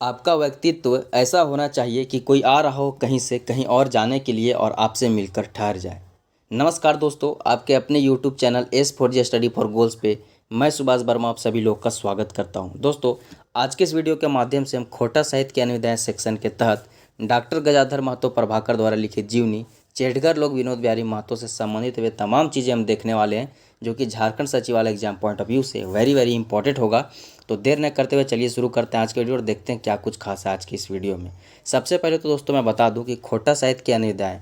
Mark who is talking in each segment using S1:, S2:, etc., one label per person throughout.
S1: आपका व्यक्तित्व ऐसा होना चाहिए कि कोई आ रहा हो कहीं से कहीं और जाने के लिए और आपसे मिलकर ठहर जाए। नमस्कार दोस्तों, आपके अपने YouTube channel S for G study for goals पे मैं सुभाष वर्मा आप सभी लोग का स्वागत करता हूं। दोस्तों, आज के इस वीडियो के माध्यम से हम खोटा साहित्य के अनुदान सेक्शन के तहत डॉक्टर गजाधर महतो प्रभाकर द्वारा लिखित जीवनी, चेटगर लोग विनोद बिहारी महतो से संबंधित वे तमाम चीज़ें हम देखने वाले हैं, जो कि झारखंड सचिवालय एग्जाम पॉइंट ऑफ व्यू से वेरी इंपॉर्टेंट होगा। तो देर न करते हुए चलिए शुरू करते हैं आज के वीडियो और देखते हैं क्या कुछ खास है आज की इस वीडियो में। सबसे पहले तो दोस्तों मैं बता दूं कि खोटा साहित्य के अनुदान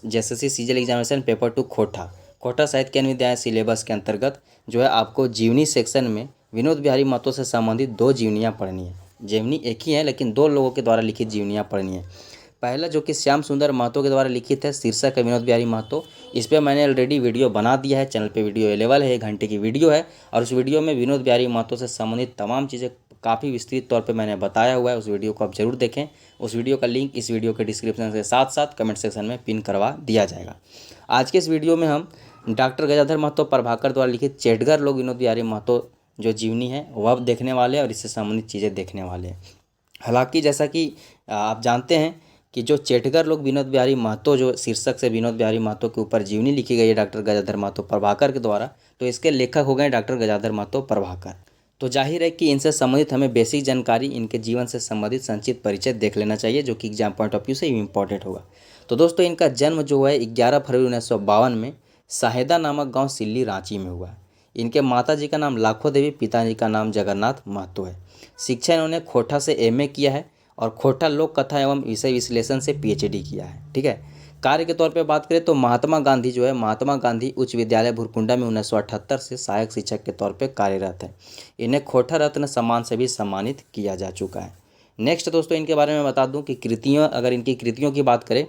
S1: जैसे सीजीएल एग्जामिनेशन पेपर 2 खोटा साहित्य के अनुदान सिलेबस के अंतर्गत जो है आपको जीवनी सेक्शन में विनोद बिहारी महतो से संबंधित 2 जीवनियाँ पढ़नी है। जीवनी एक ही है लेकिन 2 लोगों के द्वारा लिखित जीवनियाँ पढ़नी है। पहला जो कि श्याम सुंदर महतो के द्वारा लिखित है, शीर्षक है विनोद बिहारी महतो। इस पर मैंने ऑलरेडी वीडियो बना दिया है, चैनल पे वीडियो अवेलेबल है, 1 घंटे की वीडियो है और उस वीडियो में विनोद बिहारी महतो से संबंधित तमाम चीज़ें काफ़ी विस्तृत तौर पे मैंने बताया हुआ है। उस वीडियो को आप जरूर देखें। उस वीडियो का लिंक इस वीडियो के डिस्क्रिप्शन के साथ साथ कमेंट सेक्शन में पिन करवा दिया जाएगा। आज के इस वीडियो में हम डॉक्टर गजाधर महतो प्रभाकर द्वारा लिखित चेटगर लोग विनोद बिहारी महतो जो जीवनी है वह देखने वाले हैं और इससे संबंधित चीज़ें देखने वाले हैं। हालांकि जैसा कि आप जानते हैं कि जो चेटगर लोग विनोद बिहारी महतो जो शीर्षक से विनोद बिहारी महतो के ऊपर जीवनी लिखी गई है डॉक्टर गजाधर महतो प्रभाकर के द्वारा, तो इसके लेखक हो गए डॉक्टर गजाधर महतो प्रभाकर। तो जाहिर है कि इनसे संबंधित हमें बेसिक जानकारी, इनके जीवन से संबंधित संक्षिप्त परिचय देख लेना चाहिए, जो कि एग्जाम पॉइंट ऑफ व्यू से इम्पॉर्टेंट होगा। तो दोस्तों, इनका जन्म जो है 11 फरवरी 1952 में साहेदा नामक गांव सिल्ली, रांची में हुआ। इनके माता जी का नाम लाखो देवी, पिताजी का नाम जगन्नाथ महतो है। शिक्षा इन्होंने खोटा से एमए किया है और खोटा लोक कथा एवं विषय विश्लेषण से पीएचडी किया है। ठीक है। कार्य के तौर पे बात करें तो महात्मा गांधी उच्च विद्यालय भुरकुंडा में 1978 से सहायक शिक्षक के तौर पे कार्यरत है। इन्हें खोटा रत्न सम्मान से भी सम्मानित किया जा चुका है। नेक्स्ट दोस्तों, इनके बारे में बता दूं कि इनकी कृतियों की बात करें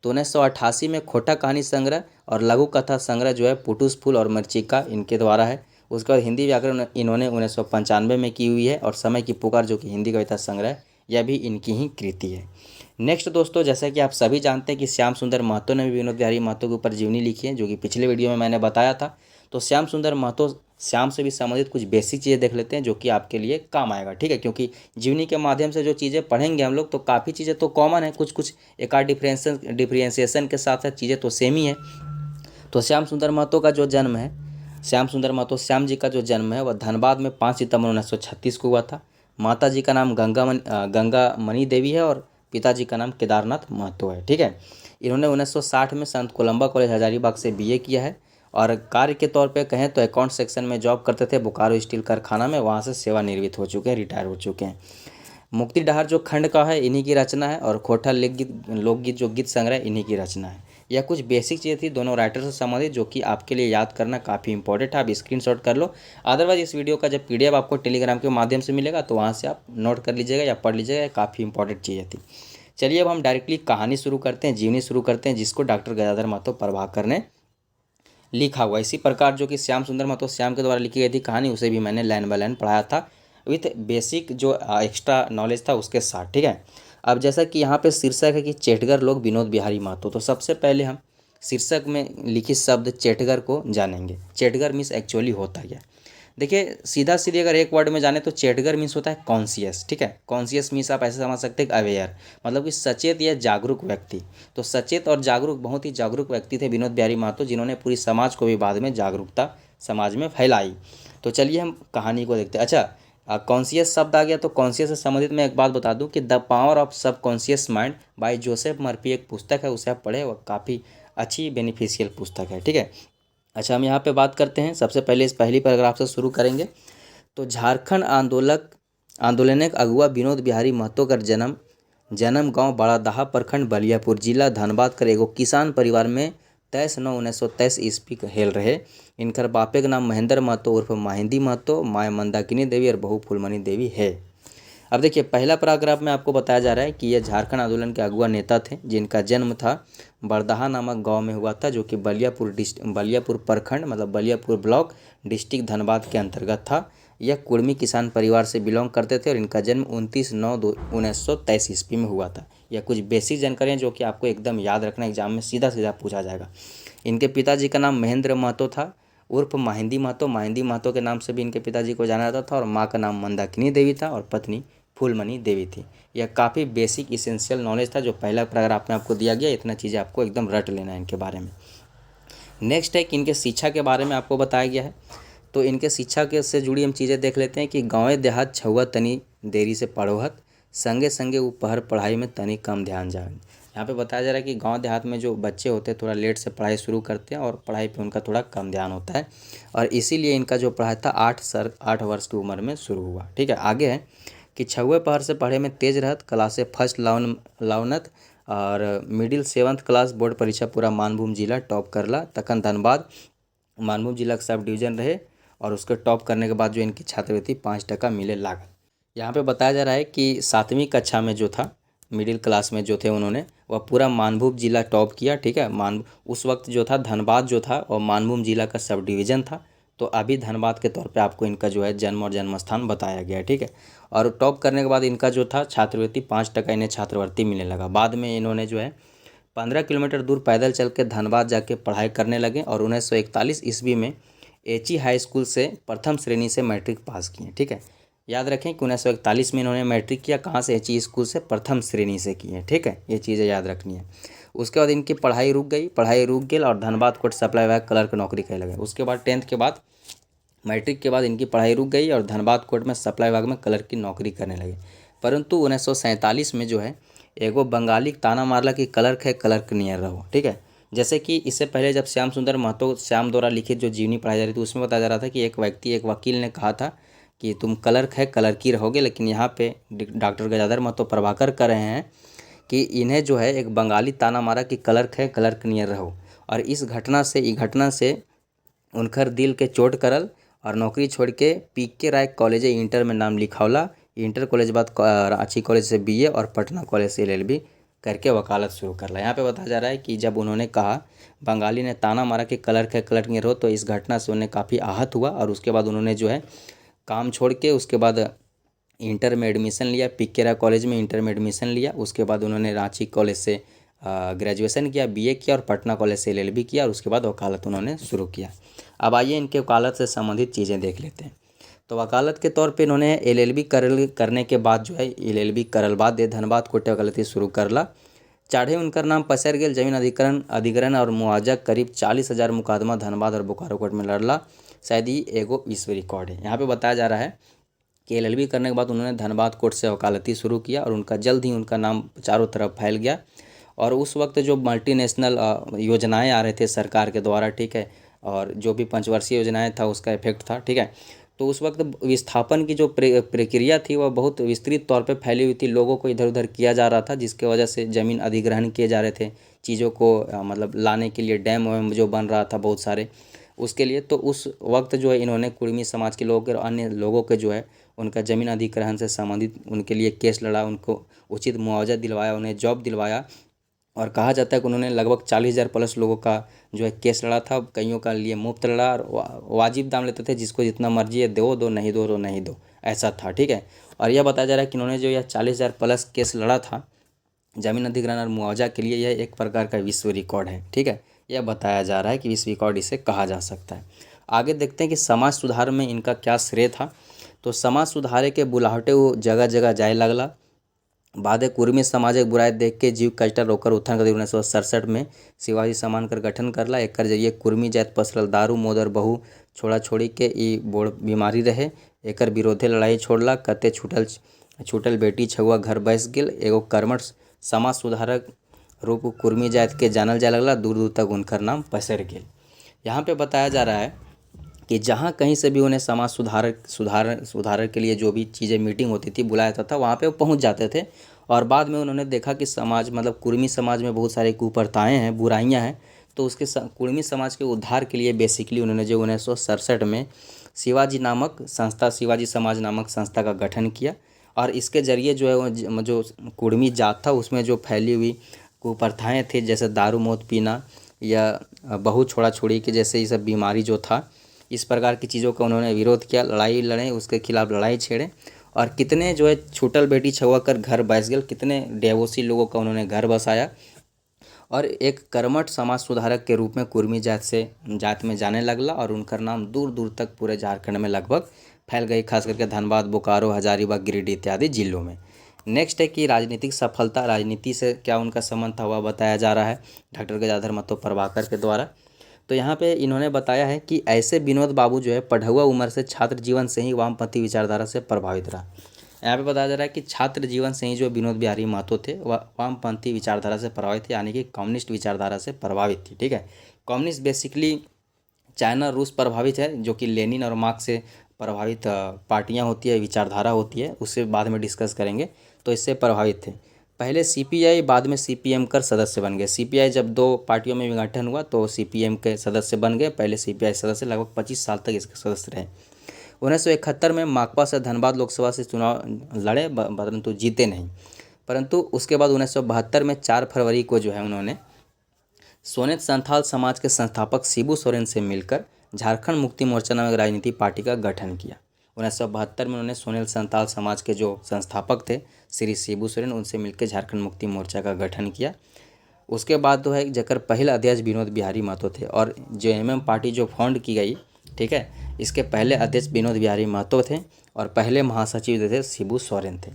S1: तो 1988 में खोटा कहानी संग्रह और लघु कथा संग्रह जो है पुटुस फूल और मरीचिका इनके द्वारा है। उसके बाद हिंदी व्याकरण इन्होंने 1995 में की हुई है और समय की पुकार जो कि हिंदी कविता संग्रह, यह भी इनकी ही कृति है। नेक्स्ट दोस्तों, जैसा कि आप सभी जानते हैं कि श्याम सुंदर महतो ने भी विनोद बिहारी महतो के ऊपर जीवनी लिखी है, जो कि पिछले वीडियो में मैंने बताया था। तो श्याम सुंदर महतो, श्याम से भी संबंधित कुछ बेसिक चीज़ें देख लेते हैं जो कि आपके लिए काम आएगा। ठीक है, क्योंकि जीवनी के माध्यम से जो चीज़ें पढ़ेंगे हम लोग तो काफ़ी चीज़ें तो कॉमन है, कुछ कुछ एक आध डिफ्रेंशिएशन के साथ साथ चीज़ें तो सेम ही है। तो श्याम सुंदर महतो का जो जन्म है, श्याम सुंदर महतो श्याम जी का जो जन्म है वह धनबाद में 5 सितंबर 1936 को हुआ था। माता जी का नाम गंगा मणि देवी है और पिताजी का नाम केदारनाथ महतो है। ठीक है। इन्होंने 1960 में संत कोलंबा कॉलेज हजारीबाग से बीए किया है और कार्य के तौर पे कहें तो अकाउंट सेक्शन में जॉब करते थे बोकारो स्टील कारखाना में, वहाँ से सेवानिवृत्त हो चुके हैं, रिटायर हो चुके हैं। मुक्ति डहार जो खंड का है इन्हीं की रचना है और खोटा लोकगीत जो गीत संग्रह इन्हीं की रचना है। यह कुछ बेसिक चीज़ें थी दोनों राइटर से संबंधित, जो कि आपके लिए याद करना काफ़ी इंपॉर्टेंट है। आप स्क्रीनशॉट कर लो, अदरवाइज इस वीडियो का जब पीडीएफ आपको टेलीग्राम के माध्यम से मिलेगा तो वहाँ से आप नोट कर लीजिएगा या पढ़ लीजिएगा, काफ़ी इंपॉर्टेंट चीज़ें थी। चलिए अब हम डायरेक्टली कहानी शुरू करते हैं, जीवनी शुरू करते हैं, जिसको डॉक्टर गजाधर महतो प्रभाकर ने लिखा हुआ। इसी प्रकार जो कि श्याम सुंदर महतो श्याम के द्वारा लिखी गई थी कहानी, उसे भी मैंने लाइन बाय लाइन पढ़ाया था विथ बेसिक जो एक्स्ट्रा नॉलेज था उसके साथ। ठीक है। अब जैसा कि यहाँ पे शीर्षक है कि चेटगर लोग विनोद बिहारी महतो, तो सबसे पहले हम शीर्षक में लिखित शब्द चेटगर को जानेंगे। चेटगर मीन्स एक्चुअली होता क्या। देखिए सीधा सीधे अगर एक वर्ड में जाने तो चेटगर मीन्स होता है कॉन्शियस। ठीक है। कॉन्शियस मीन्स आप ऐसे समझ सकते हैं अवेयर, मतलब कि सचेत या जागरूक व्यक्ति। तो सचेत और जागरूक, बहुत ही जागरूक व्यक्ति थे विनोद बिहारी महतो, जिन्होंने पूरी समाज को भी बाद में जागरूकता समाज में फैलाई। तो चलिए हम कहानी को देखते हैं। अच्छा, कॉन्शियस शब्द आ गया तो कॉन्शियस से संबंधित मैं एक बात बता दूं कि द पावर ऑफ सब conscious mind bye Joseph Murphy एक पुस्तक है, उसे आप पढ़े, वह काफ़ी अच्छी बेनिफिशियल पुस्तक है। ठीक है। अच्छा, हम यहाँ पे बात करते हैं, सबसे पहले इस पहली पैराग्राफ से शुरू करेंगे। तो झारखंड आंदोलन के अगुआ विनोद बिहारी महतो कर जन्म गांव बड़ादहा प्रखंड बलियापुर जिला धनबाद कर एगो किसान परिवार में 23/9/1923 ईस्वी हेल रहे। इनकर बापे के नाम महेंद्र महतो उर्फ माहिंदी महतो, माय मंदाकिनी देवी और बहू फूलमणि देवी है। अब देखिए पहला पैराग्राफ में आपको बताया जा रहा है कि यह झारखंड आंदोलन के अगुआ नेता थे, जिनका जन्म था बड़दहा नामक गांव में हुआ था, जो कि बलियापुर प्रखंड मतलब बलियापुर ब्लॉक डिस्ट्रिक्ट धनबाद के अंतर्गत था। यह कुर्मी किसान परिवार से बिलोंग करते थे और इनका जन्म 29/9/1923 ईस्वी में हुआ था। यह कुछ बेसिक जानकारियाँ जो कि आपको एकदम याद रखना, एग्जाम में सीधा सीधा पूछा जाएगा। इनके पिताजी का नाम महेंद्र महतो था उर्फ माहिंदी महतो के नाम से भी इनके पिताजी को जाना जाता था और माँ का नाम मंदाकिनी देवी था और पत्नी फूलमणि देवी थी। यह काफ़ी बेसिक इसेंशियल नॉलेज था जो पहला पैराग्राफ में आपको दिया गया। इतना चीज़ें आपको एकदम रट लेना है इनके बारे में। नेक्स्ट है कि इनके शिक्षा के बारे में आपको बताया गया है। तो इनके शिक्षा के से जुड़ी हम चीज़ें देख लेते हैं कि गाँव देहात छुआ तनी देरी से पढ़ोहत, संगे संगे उपहर पढ़ाई में तनी कम ध्यान जाए। यहाँ पे बताया जा रहा है कि गांव देहात में जो बच्चे होते हैं थोड़ा लेट से पढ़ाई शुरू करते हैं और पढ़ाई पे उनका थोड़ा कम ध्यान होता है, और इसीलिए इनका जो पढ़ाई था 8 वर्ष की उम्र में शुरू हुआ। ठीक है, आगे है कि छुए पहर से पढ़े में तेज रहत, क्लासे फर्स्ट लाउनत और मिडिल 7th क्लास बोर्ड परीक्षा पूरा मानभूम जिला टॉप करला। तखन धनबाद मानभूम जिला का सब डिवीजन रहे, और उसके टॉप करने के बाद जो इनकी छात्रवृत्ति 5% मिले लागत। यहाँ पे बताया जा रहा है कि 7वीं कक्षा में जो था मिडिल क्लास में जो थे उन्होंने वह पूरा मानभूम जिला टॉप किया। ठीक है, उस वक्त जो था धनबाद जो था और मानभूम जिला का सब डिवीज़न था, तो अभी धनबाद के तौर पे आपको इनका जो है जन्म और जन्म स्थान बताया गया है। ठीक है, और टॉप करने के बाद इनका जो था छात्रवृत्ति 5% इन्हें छात्रवृत्ति मिलने लगा। बाद में इन्होंने जो है 15 किलोमीटर दूर पैदल चल के धनबाद जाके पढ़ाई करने लगे और 1941 ईस्वी में एची हाई स्कूल से प्रथम श्रेणी से मैट्रिक पास किए। ठीक है, याद रखें कि 1941 में इन्होंने मैट्रिक किया कहाँ से, एची स्कूल से प्रथम श्रेणी से किए। ठीक है, ये चीज़ें याद रखनी है। उसके बाद इनकी पढ़ाई रुक गई और धनबाद कोर्ट सप्लाई विभाग क्लर्क नौकरी करने लगे। उसके बाद 10th के बाद मैट्रिक के बाद इनकी पढ़ाई रुक गई और धनबाद कोर्ट में सप्लाई विभाग में क्लर्क की नौकरी करने लगे। परंतु 1947 में जो है एगो बंगाली ताना मारला कि क्लर्क है क्लर्क नियर रहो। ठीक है, जैसे कि इससे पहले जब श्याम सुंदर महतो श्याम द्वारा लिखित जो जीवनी पढ़ाई जा रही थी उसमें बताया जा रहा था कि एक व्यक्ति एक वकील ने कहा था कि तुम क्लर्क है क्लर्क ही रहोगे, लेकिन यहाँ पे डॉक्टर गजाधर महतो प्रभाकर कर रहे हैं कि इन्हें जो है एक बंगाली ताना मारा कि क्लर्क है क्लर्क नियर रहो, और इस घटना से उनकर दिल के चोट करल और नौकरी छोड़ के पीके राय कॉलेज इंटर में नाम लिखावला। इंटर कॉलेज बाद रांची कॉलेज से बीए और पटना कॉलेज से एलएलबी करके वकालत शुरू कर ला। यहाँ पे बताया जा रहा है कि जब उन्होंने कहा बंगाली ने ताना मारा कि क्लर्क है क्लर्क नियर रहो, तो इस घटना से उन्हें काफ़ी आहत हुआ और उसके बाद उन्होंने जो है काम छोड़ के उसके बाद इंटर में एडमिशन लिया, पिकेरा कॉलेज में इंटर में एडमिशन लिया। उसके बाद उन्होंने रांची कॉलेज से ग्रेजुएशन किया, बीए किया और पटना कॉलेज से एलएलबी किया और उसके बाद वकालत उन्होंने शुरू किया। अब आइए इनके वकालत से संबंधित चीज़ें देख लेते हैं। तो वकालत के तौर पे इन्होंने एलएलबी करने के बाद जो है एलएलबी करल बाद दे धनबाद कोर्ट वकालती शुरू करला। चाढ़े उनकर नाम पसर गेल, जमीन अधिग्रहण और मुआवजा करीब 40,000 मुकदमा धनबाद और बोकारो कोर्ट में लड़ला। शायद ही एगो विश्व रिकॉर्ड है। यहाँ पे बताया जा रहा है कि एलएलबी करने के बाद उन्होंने धनबाद कोर्ट से वकालती शुरू किया और उनका जल्द ही उनका नाम चारों तरफ फैल गया। और उस वक्त जो मल्टीनेशनल योजनाएं आ रहे थे सरकार के द्वारा, ठीक है, और जो भी पंचवर्षीय योजनाएं था उसका इफेक्ट था। ठीक है, तो उस वक्त विस्थापन की जो प्रक्रिया थी वह बहुत विस्तृत तौर पे फैली हुई थी, लोगों को इधर उधर किया जा रहा था, जिसके वजह से ज़मीन अधिग्रहण किए जा रहे थे चीज़ों को मतलब लाने के लिए, डैम वैम जो बन रहा था बहुत सारे उसके लिए। तो उस वक्त जो है इन्होंने कुर्मी समाज के लोगों के और अन्य लोगों के जो है उनका ज़मीन अधिग्रहण से संबंधित उनके लिए केस लड़ा, उनको उचित मुआवजा दिलवाया, उन्हें जॉब दिलवाया। और कहा जाता है कि उन्होंने लगभग 40,000 प्लस लोगों का जो है केस लड़ा था। कईयों का लिए मुफ्त लड़ा और वाजिब दाम लेते थे, जिसको जितना मर्जी है दो नहीं दो नहीं दो, ऐसा था। ठीक है, और यह बताया जा रहा है कि उन्होंने जो यह 40,000 प्लस केस लड़ा था ज़मीन अधिग्रहण और मुआवजा के लिए, यह एक प्रकार का विश्व रिकॉर्ड है। ठीक है, यह बताया जा रहा है कि विश्व रिकॉर्ड इसे कहा जा सकता है। आगे देखते हैं कि समाज सुधार में इनका क्या श्रेय था। तो समाज सुधारे के बुलाहटे वो जगह जगह जाए लगला। बादे कुर्मी समाज बुराई देख के जीव कष्ट रोकर उत्थान कर 1967 में शिवाजी समान कर गठन करला। एक जरिए कुर्मी जात पसरल दारू मोदर बहु छोड़ा छोड़ी के ई बोड़ बीमारी रहे, एकर विरोधे लड़ाई छोड़ला। कते छूटल बेटी छुआ घर बैस गेल, एगो कर्मठ समाज सुधारक रूप कुर्मी जात के जानल जाए लगला, दूर दूर तक उनकर नाम पसर गेल। यहाँ पे बताया जा रहा है कि जहाँ कहीं से भी उन्हें समाज सुधार के लिए जो भी चीज़ें मीटिंग होती थी बुलाया जाता था, वहाँ पे वो पहुँच जाते थे। और बाद में उन्होंने देखा कि समाज मतलब कुर्मी समाज में बहुत सारी कुप्रथाएँ हैं, बुराइयाँ हैं, तो उसके कुर्मी समाज के उद्धार के लिए बेसिकली उन्होंने जो 1967 में शिवाजी समाज नामक संस्था का गठन किया। और इसके ज़रिए जो है जो कुर्मी जात था उसमें जो फैली हुई कुप्रथाएँ थी, जैसे दारू मौत पीना या बहू छोड़ा छोड़ी के जैसे ये सब बीमारी जो था, इस प्रकार की चीज़ों का उन्होंने विरोध किया, लड़ाई लड़े, उसके खिलाफ लड़ाई छेड़े। और कितने जो है छूटल बेटी छुआ कर घर बस गए, कितने डेवोसी लोगों का उन्होंने घर बसाया। और एक कर्मठ समाज सुधारक के रूप में कुर्मी जात में जाने लगला और उनका नाम दूर दूर तक पूरे झारखंड में लगभग फैल गई, खास करके धनबाद, बोकारो, हजारीबाग, गिरिडीह इत्यादि जिलों में। नेक्स्ट है कि राजनीतिक सफलता, राजनीति से क्या उनका संबंध था वह बताया जा रहा है डॉक्टर गजाधर महतो प्रभाकर के द्वारा। तो यहाँ पे इन्होंने बताया है कि ऐसे विनोद बाबू जो है पढ़ुआ उम्र से छात्र जीवन से ही वामपंथी विचारधारा से प्रभावित रहा। यहाँ पे बताया जा रहा है कि छात्र जीवन से ही जो विनोद बिहारी महतो थे वह वामपंथी विचारधारा से प्रभावित थे, यानी कि कम्युनिस्ट विचारधारा से प्रभावित थी। ठीक है, कम्युनिस्ट बेसिकली चाइना रूस प्रभावित है, जो कि लेनिन और मार्क्स से प्रभावित पार्टियां होती है, विचारधारा होती है, उससे बाद में डिस्कस करेंगे। तो इससे प्रभावित थे। पहले सीपीआई, बाद में सीपीएम कर सदस्य बन गए। सीपीआई जब दो पार्टियों में विघटन हुआ तो सीपीएम के सदस्य बन गए। पहले सीपीआई सदस्य लगभग 25 साल तक इसके सदस्य रहे। 1971 में माकपा से धनबाद लोकसभा से चुनाव लड़े, परंतु जीते नहीं। परंतु उसके बाद 1972 में 4 फरवरी को जो है उन्होंने सोनेत संथाल समाज के संस्थापक शिबू सोरेन से मिलकर झारखंड मुक्ति मोर्चा नामक राजनीतिक पार्टी का गठन किया। 1972 में उन्होंने सोनेत संथाल समाज के जो संस्थापक थे श्री शिबू सोरेन, उनसे मिलकर झारखंड मुक्ति मोर्चा का गठन किया। उसके बाद जो है जकर पहले अध्यक्ष विनोद बिहारी महतो थे, और जो एमएम पार्टी जो फाउंड की गई, ठीक है, इसके पहले अध्यक्ष विनोद बिहारी महतो थे और पहले महासचिव जो थे शिबू सोरेन थे।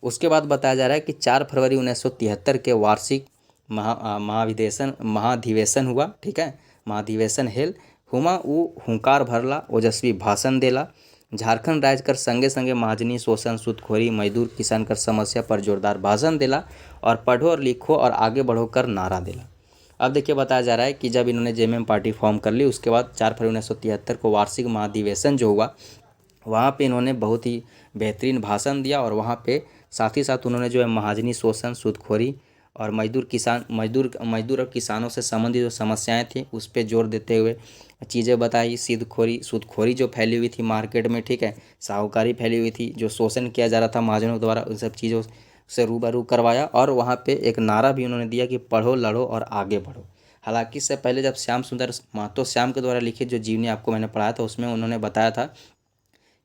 S1: उसके बाद बताया जा रहा है कि 4 फरवरी 1973 के वार्षिक महाधिवेशन हुआ। ठीक है, महाधिवेशन हेल हुमा उ हुंकार भरला, ओजस्वी भाषण देला, झारखंड राज्य कर संगे संगे महाजनी शोषण, सूदखोरी, मजदूर किसान कर समस्या पर जोरदार भाषण देला और पढ़ो और लिखो और आगे बढ़ो कर नारा देला। अब देखिए बताया जा रहा है कि जब इन्होंने जेएमएम पार्टी फॉर्म कर ली, उसके बाद 4 फरवरी 1973 को वार्षिक महाधिवेशन जो हुआ, वहाँ पे इन्होंने बहुत ही बेहतरीन भाषण दिया और वहाँ पे साथ ही साथ उन्होंने जो है महाजनी शोषण, सूदखोरी और मजदूर और किसानों से संबंधित जो समस्याएं थी उस पर जोर देते हुए चीज़ें बताई। सूदखोरी जो फैली हुई थी मार्केट में, ठीक है, साहूकारी फैली हुई थी, जो शोषण किया जा रहा था महाजनों द्वारा, उन सब चीज़ों से रूबरू करवाया। और वहाँ पे एक नारा भी उन्होंने दिया कि पढ़ो, लड़ो और आगे बढ़ो। हालांकि इससे पहले जब श्याम सुंदर महतो श्याम के द्वारा लिखित जो जीवनी आपको मैंने पढ़ाया था, उसमें उन्होंने बताया था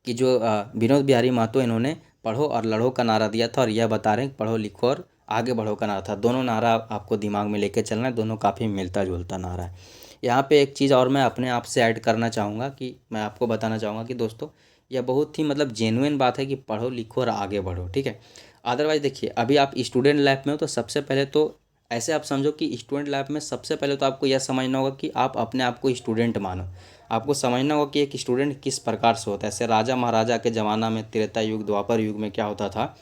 S1: कि जो विनोद बिहारी महतो इन्होंने पढ़ो और लड़ो का नारा दिया था, और यह बता रहे हैं कि पढ़ो लिखो और आगे बढ़ो का नारा था। दोनों नारा आपको दिमाग में लेके चलना है, दोनों काफ़ी मिलता जुलता नारा है। यहाँ पे एक चीज़ और मैं अपने आप से ऐड करना चाहूँगा कि मैं आपको बताना चाहूँगा कि दोस्तों यह बहुत ही मतलब जेन्युइन बात है कि पढ़ो लिखो और आगे बढ़ो। ठीक है, अदरवाइज़ देखिए अभी आप स्टूडेंट लाइफ में हो तो सबसे पहले तो ऐसे आप समझो कि स्टूडेंट लाइफ में सबसे पहले तो आपको यह समझना होगा कि आप अपने आप को स्टूडेंट मानो। आपको समझना होगा कि एक स्टूडेंट किस प्रकार से होता है। जैसे राजा महाराजा के ज़माना में, त्रेता युग, द्वापर युग में क्या होता था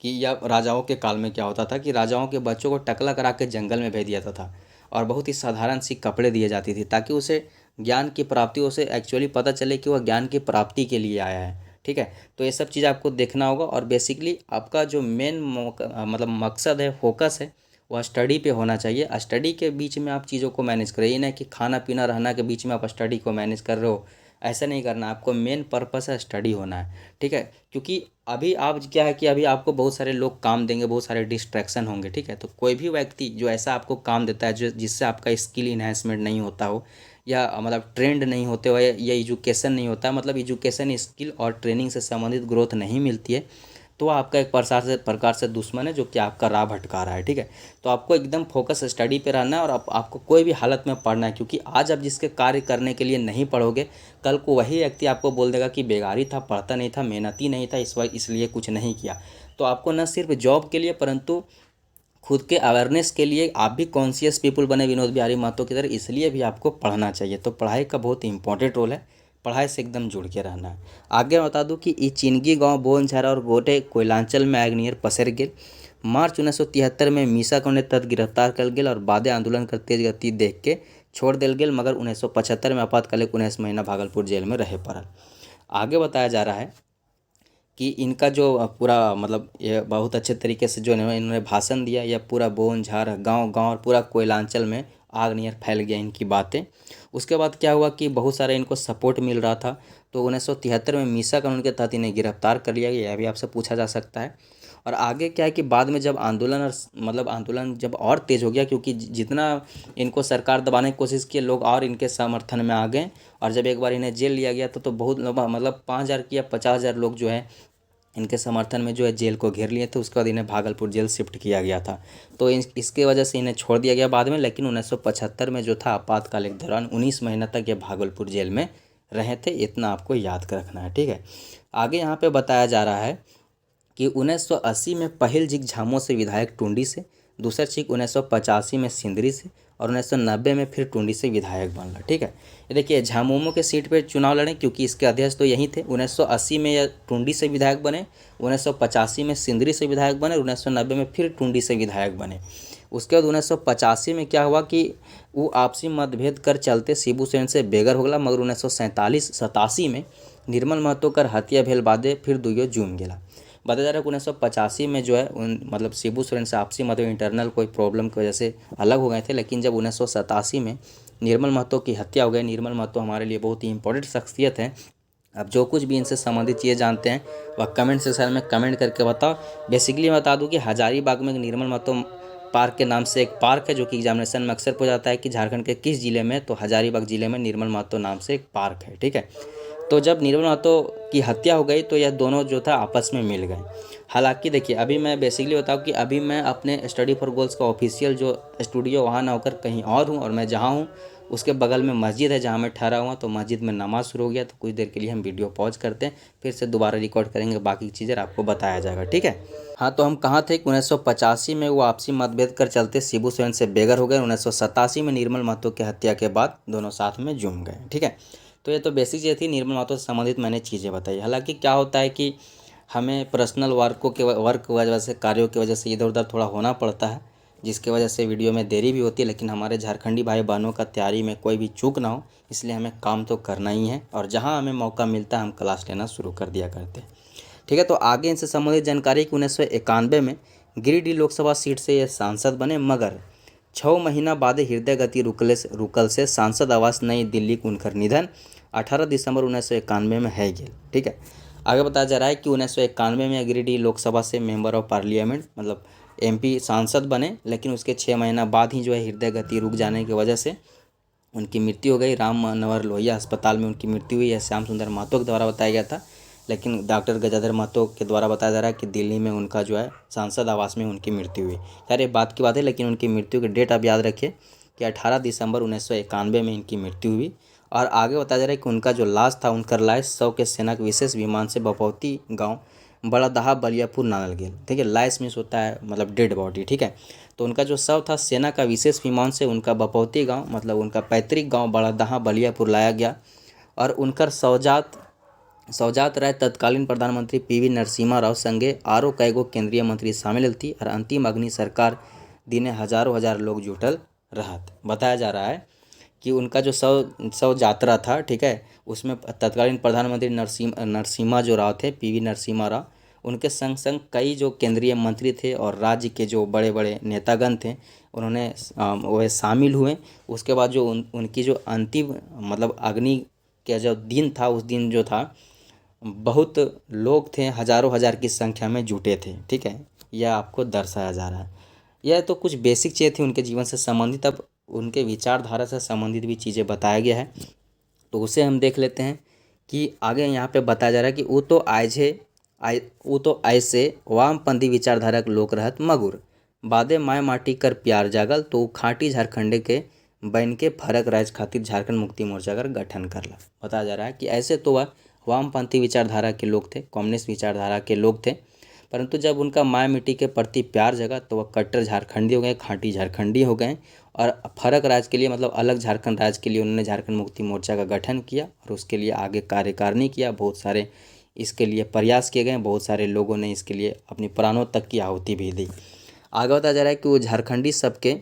S1: कि, या राजाओं के काल में क्या होता था कि राजाओं के बच्चों को टकला करा के जंगल में भेज दिया जाता था और बहुत ही साधारण सी कपड़े दिए जाती थी, ताकि उसे ज्ञान की प्राप्ति, उसे एक्चुअली पता चले कि वह ज्ञान की प्राप्ति के लिए आया है। ठीक है, तो ये सब चीज़ आपको देखना होगा। और बेसिकली आपका जो मेन मतलब मकसद है, फोकस है, वह स्टडी पे होना चाहिए। स्टडी के बीच में आप चीज़ों को मैनेज करें, ये नहीं कि खाना पीना रहना के बीच में आप स्टडी को मैनेज कर रहे हो, ऐसा नहीं करना। आपको मेन पर्पस है स्टडी होना है। ठीक है, क्योंकि अभी आप क्या है कि अभी आपको बहुत सारे लोग काम देंगे, बहुत सारे डिस्ट्रैक्शन होंगे। ठीक है, तो कोई भी व्यक्ति जो ऐसा आपको काम देता है जो जिससे आपका स्किल इन्हेंसमेंट नहीं होता हो, या मतलब ट्रेंड नहीं होते हो, या एजुकेशन नहीं होता, मतलब एजुकेशन, स्किल और ट्रेनिंग से संबंधित ग्रोथ नहीं मिलती है, तो आपका एक प्रकार से दुश्मन है जो कि आपका राह भटका रहा है। ठीक है, तो आपको एकदम फोकस स्टडी पे रहना है और आपको कोई भी हालत में पढ़ना है, क्योंकि आज आप जिसके कार्य करने के लिए नहीं पढ़ोगे, कल को वही व्यक्ति आपको बोल देगा कि बेगारी था, पढ़ता नहीं था, मेहनती नहीं था, इसलिए कुछ नहीं किया। तो आपको न सिर्फ जॉब के लिए परंतु खुद के अवेयरनेस के लिए आप भी कॉन्शियस पीपल बने विनोद बिहारी महतो की तरह, इसलिए भी आपको पढ़ना चाहिए। तो पढ़ाई का बहुत इंपॉर्टेंट रोल है, पढ़ाई से एकदम जुड़ के रहना है। आगे बता दूं कि ई चिनगी गांव बोनझारा और गोटे कोयलांचल में आग्नेयर पसर गेल। मार्च 1973 में मीसा को तद गिरफ्तार कर गेल और बादे आंदोलन कर तेज गति देख के छोड़ दिल गेल, मगर 1975 में आपातकालिक 19 महीना भागलपुर जेल में रहे पड़ल। आगे बताया जा रहा है कि इनका जो पूरा मतलब ये बहुत अच्छे तरीके से जो इन्होंने भाषण दिया, यह पूरा बोनझार गांव गांव और पूरा कोयलांचल में आग नियर फैल गया इनकी बातें। उसके बाद क्या हुआ कि बहुत सारा इनको सपोर्ट मिल रहा था, तो 1973 में मीसा कानून के तहत इन्हें गिरफ्तार कर लिया गया। यह भी आपसे पूछा जा सकता है। और आगे क्या है कि बाद में जब आंदोलन जब और तेज़ हो गया, क्योंकि जितना इनको सरकार दबाने की कोशिश की, लोग और इनके समर्थन में आ गए, और जब एक बार इन्हें जेल लिया गया तो बहुत मतलब 5,000 या 50,000 लोग जो है इनके समर्थन में जो है जेल को घेर लिए थे। उसके बाद इन्हें भागलपुर जेल शिफ्ट किया गया था, तो इसके वजह से इन्हें छोड़ दिया गया बाद में। लेकिन 1975 में जो था आपातकाल के दौरान 19 महीना तक ये भागलपुर जेल में रहे थे, इतना आपको याद कर रखना है। ठीक है, आगे यहाँ पे बताया जा रहा है कि 1980 में पहिल जिग झामो से विधायक टुंडी से, दूसरा चीज 1985 में सिंदरी से और 1990 में फिर टुंडी से विधायक बनला। ठीक है, ये देखिए झामुमो के सीट पे चुनाव लड़े क्योंकि इसके अध्यक्ष तो यही थे। 1980 में यह टुंडी से विधायक बने, 1985 में सिंदरी से विधायक बने, 1990 में फिर टुंडी से विधायक बने। उसके बाद 1985 में क्या हुआ कि वो आपसी मतभेद कर चलते शिबू सोरेन से बेगर हो गया, मगर 1987 में निर्मल महतो कर हत्या भेल बादे फिर दुइयो जूम गेला। बताया जा रहा है कि 1985 में जो है उन मतलब शिबू सोरेन से आपसी मतलब इंटरनल कोई प्रॉब्लम की वजह से अलग हो गए थे, लेकिन जब 1987 में निर्मल महतो की हत्या हो गई, निर्मल महतो हमारे लिए बहुत ही इंपॉर्टेंट शख्सियत है। अब जो कुछ भी इनसे संबंधित चीज़ें जानते हैं वह कमेंट सेक्शन में कमेंट करके बताओ। बेसिकली बता दूं कि हजारीबाग में निर्मल महतो पार्क के नाम से एक पार्क है, जो कि एग्जामिनेशन में अक्सर पूछा जाता है कि झारखंड के किस जिले में, तो हजारीबाग जिले में निर्मल महतो नाम से एक पार्क है। ठीक है, तो जब निर्मल महतो की हत्या हो गई तो यह दोनों जो था आपस में मिल गए। हालांकि देखिए अभी मैं बेसिकली बताऊं कि अभी मैं अपने स्टडी फॉर गोल्स का ऑफिशियल जो स्टूडियो वहाँ ना होकर कहीं और हूँ, और मैं जहाँ हूँ उसके बगल में मस्जिद है जहाँ मैं ठहरा हुआ, तो मस्जिद में नमाज शुरू हो गया, तो कुछ देर के लिए हम वीडियो पॉज करते हैं, फिर से दोबारा रिकॉर्ड करेंगे, बाकी चीज़ें आपको बताया जाएगा। ठीक है, हाँ तो हम कहाँ थे कि 1985 में वो आपसी मतभेद कर चलते शिबू सोरेन से बेगर हो गए, 1987 में निर्मल महतो की हत्या के बाद दोनों साथ में जुम गए। ठीक है, तो ये तो बेसिक चीज़ थी निर्मल महतो से संबंधित मैंने चीज़ें बताई। हालांकि क्या होता है कि हमें पर्सनल वर्क की वजह से, कार्यों की वजह से इधर उधर थोड़ा होना पड़ता है, जिसकी वजह से वीडियो में देरी भी होती है, लेकिन हमारे झारखंडी भाई बहनों का तैयारी में कोई भी चूक ना हो, इसलिए हमें काम तो करना ही है, और जहाँ हमें मौका मिलता है हम क्लास लेना शुरू कर दिया करते हैं। ठीक है, तो आगे इनसे संबंधित जानकारी कि 1991 में गिरिडीह लोकसभा सीट से ये सांसद बने, मगर 6 महीना बाद हृदय गति रुकल से सांसद आवास नई दिल्ली को उनकर निधन 18 दिसंबर 1991 में है गेल। ठीक है, आगे बताया जा रहा है कि 1991 में गिरिडीह लोकसभा से मेंबर ऑफ पार्लियामेंट मतलब एमपी सांसद बने, लेकिन उसके 6 महीना बाद ही जो है हृदय गति रुक जाने की वजह से उनकी मृत्यु हो गई। राम मनोहर लोहिया अस्पताल में उनकी मृत्यु हुई। यह श्याम सुंदर महतो के द्वारा बताया गया था, लेकिन डॉक्टर गजाधर महतो के द्वारा बताया जा रहा है कि दिल्ली में उनका जो है सांसद आवास में उनकी मृत्यु हुई। खैर ये बात की बात है, लेकिन उनकी मृत्यु की डेट आप याद रखिए कि 18 दिसंबर 1991 में इनकी मृत्यु हुई। और आगे बताया जा रहा है कि उनका जो लाश था, उनका लाश 100 के सेना के विशेष विमान से बपौती गाँव बड़ादहा बलियापुर नानल गेल। ठीक है, लाश मीन्स होता है मतलब डेड बॉडी। ठीक है, तो उनका जो शव था सेना का विशेष विमान से उनका बपौती गांव मतलब उनका पैतृक गांव बड़ादहा बलियापुर लाया गया, और उनकर सौजात राय तत्कालीन प्रधानमंत्री पीवी नरसिम्हा राव संगे आरो कईगो केंद्रीय मंत्री शामिल थी, और अंतिम अग्नि सरकार दिने हजारों हजार लोग जुटल रहत। बताया जा रहा है कि उनका जो शव यात्रा था, ठीक है, उसमें तत्कालीन प्रधानमंत्री नरसिम्हा जो राव थे, पीवी नरसिम्हा राव, उनके संग संग कई जो केंद्रीय मंत्री थे और राज्य के जो बड़े बड़े नेतागण थे उन्होंने वह शामिल हुए। उसके बाद जो उनकी जो अंतिम मतलब अग्नि का जो दिन था, उस दिन जो था बहुत लोग थे, हजारों हजार की संख्या में जुटे थे। ठीक है, यह आपको दर्शाया जा रहा है। यह तो कुछ बेसिक चीज़ें थी उनके जीवन से संबंधित। अब उनके विचारधारा से संबंधित भी चीज़ें बताया गया है, तो उसे हम देख लेते हैं कि आगे यहाँ पे बताया जा रहा है कि वो तो ऐसे वामपंथी विचारधारा के लोग रहत मगुर बादे माय माटी कर प्यार जागल, तो वो खाटी झारखंडे के बन के फर्क राज्य खातिर झारखंड मुक्ति मोर्चा का गठन करला। बताया जा रहा है कि ऐसे तो वह वामपंथी विचारधारा के लोग थे, कम्युनिस्ट विचारधारा के लोग थे, परंतु जब उनका माय मिट्टी के प्रति प्यार जगा तो वह कट्टर झारखंडी हो गए, खाँटी झारखंडी हो गए, और फर्क राज्य के लिए मतलब अलग झारखंड राज्य के लिए उन्होंने झारखंड मुक्ति मोर्चा का गठन किया, और उसके लिए आगे कार्यकारिणी किया। बहुत सारे इसके लिए प्रयास किए गए, बहुत सारे लोगों ने इसके लिए अपनी प्राणों तक की आहुति भी दी। आगे बताया जा रहा है कि वो झारखंडी सबके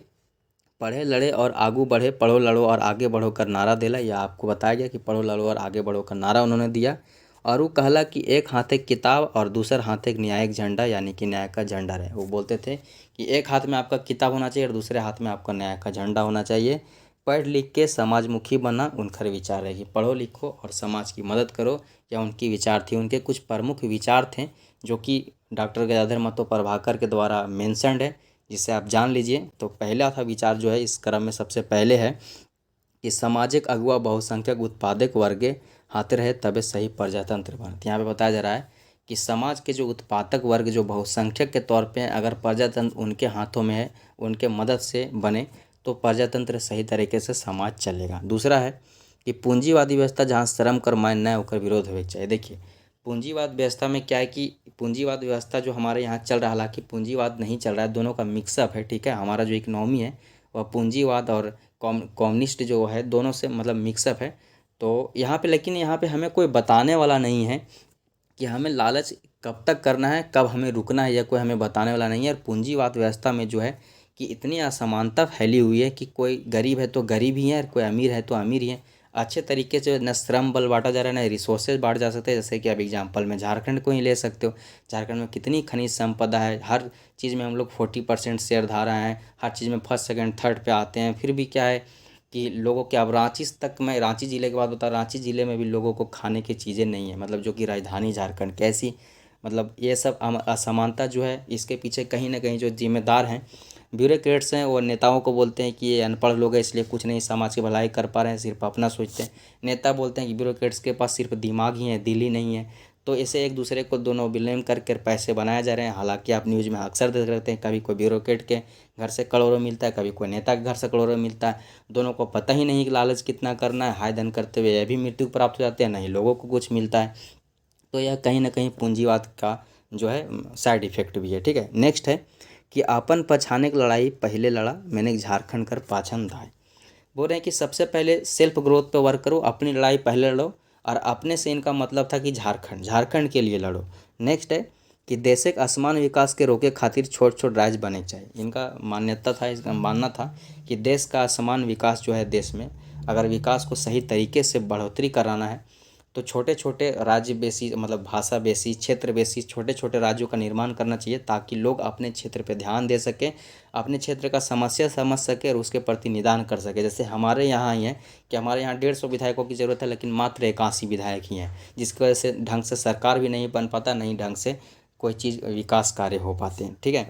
S1: पढ़े लड़े और आगू बढ़े, पढ़ो लड़ो और आगे बढ़ो कर नारा दिला। यह आपको बताया गया कि पढ़ो लड़ो और आगे बढ़ो का नारा उन्होंने दिया, और वो कहला कि एक हाथ एक किताब और दूसर हाथ एक न्यायिक झंडा, यानी कि न्याय का झंडा रहे। वो बोलते थे कि एक हाथ में आपका किताब होना चाहिए और दूसरे हाथ में आपका न्याय का झंडा होना चाहिए। पढ़ लिख के समाजमुखी बना उनका विचार रहेगी, पढ़ो लिखो और समाज की मदद करो, या उनकी विचार थी। उनके कुछ प्रमुख विचार थे जो कि डॉक्टर गजाधर महतो प्रभाकर के द्वारा मेंशनड है, जिसे आप जान लीजिए। तो पहला था विचार जो है इस क्रम में सबसे पहले है कि सामाजिक अगुआ बहुसंख्यक उत्पादक वर्गे हाथे रहे तबे सही प्रजातंत्र बनत। यहाँ पे बताया जा रहा है कि समाज के जो उत्पादक वर्ग जो बहुसंख्यक के तौर पे अगर प्रजातंत्र उनके हाथों में है, उनके मदद से बने, तो प्रजातंत्र सही तरीके से समाज चलेगा। दूसरा है कि पूंजीवादी व्यवस्था जहाँ श्रम कर मान्य न होकर विरोध होना चाहिए। देखिए पूंजीवाद व्यवस्था में क्या है कि पूंजीवाद व्यवस्था जो हमारे यहाँ चल रहा है, हालांकि पूंजीवाद नहीं चल रहा है, दोनों का मिक्सअप है, ठीक है। हमारा जो इकोनॉमी है वह पूंजीवाद और कम्युनिस्ट जो है दोनों से मतलब मिक्सअप है। तो यहाँ पे लेकिन यहाँ पे हमें कोई बताने वाला नहीं है कि हमें लालच कब तक करना है, कब हमें रुकना है, या कोई हमें बताने वाला नहीं है। और पूंजीवाद व्यवस्था में जो है कि इतनी असमानता फैली हुई है कि कोई गरीब है तो गरीब ही है और कोई अमीर है तो अमीर ही है। अच्छे तरीके से न श्रम बल बांटा जा रहा है, न रिसोर्सेज बांटे जा सकते हैं। जैसे कि अब एग्जांपल में झारखंड को ही ले सकते हो। झारखंड में कितनी खनिज संपदा है, हर चीज़ में हम लोग 40% शेयर धारा हैं, हर चीज़ में फर्स्ट सेकंड थर्ड पे आते हैं। फिर भी क्या है कि लोगों के, अब रांची तक, मैं रांची ज़िले की बात बता, रांची ज़िले में भी लोगों को खाने की चीज़ें नहीं है, मतलब जो कि राजधानी झारखंड कैसी, मतलब ये सब असमानता जो है इसके पीछे कहीं ना कहीं जो जिम्मेदार हैं ब्यूरोक्रेट्स हैं, वो नेताओं को बोलते हैं कि ये अनपढ़ लोग हैं इसलिए कुछ नहीं समाज की भलाई कर पा रहे हैं, सिर्फ अपना सोचते हैं। नेता बोलते हैं कि ब्यूरोक्रेट्स के पास सिर्फ दिमाग ही है, दिल ही नहीं है। तो इसे एक दूसरे को दोनों ब्लेम करके पैसे बनाए जा रहे हैं। हालांकि आप न्यूज़ में अक्सर देख रहते हैं, कभी कोई ब्यूरोक्रेट के घर से करोड़ों मिलता है, कभी कोई नेता के घर से करोड़ों मिलता है। दोनों को पता ही नहीं कि लालच कितना करना है, हाय धन करते हुए यह भी मृत्यु प्राप्त हो जाते हैं, नहीं लोगों को कुछ मिलता है। तो यह कहीं ना कहीं पूंजीवाद का जो है साइड इफेक्ट भी है, ठीक है। नेक्स्ट है कि आपन पछाने की लड़ाई पहले लड़ा, मैंने झारखंड कर पाछन धाय। बोल रहे हैं कि सबसे पहले सेल्फ ग्रोथ पे वर्क करो, अपनी लड़ाई पहले लड़ो। और अपने से इनका मतलब था कि झारखंड झारखंड के लिए लड़ो। नेक्स्ट है कि देश के असमान विकास के रोके खातिर छोट छोट राज्य बने चाहिए। इनका मान्यता था, इसका मानना था कि देश का असमान विकास जो है, देश में अगर विकास को सही तरीके से बढ़ोतरी कराना है तो छोटे छोटे राज्य बेसी, मतलब भाषा बेसी, क्षेत्र बेसी छोटे छोटे राज्यों का निर्माण करना चाहिए, ताकि लोग अपने क्षेत्र पे ध्यान दे सकें, अपने क्षेत्र का समस्या समझ सके और उसके प्रति निदान कर सके। जैसे हमारे यहाँ ही है कि हमारे यहाँ 150 विधायकों की ज़रूरत है, लेकिन मात्र 81 विधायक ही हैं, जिसकी वजह से ढंग से सरकार भी नहीं बन पाता, नहीं ढंग से कोई चीज़ विकास कार्य हो पाते हैं, ठीक है।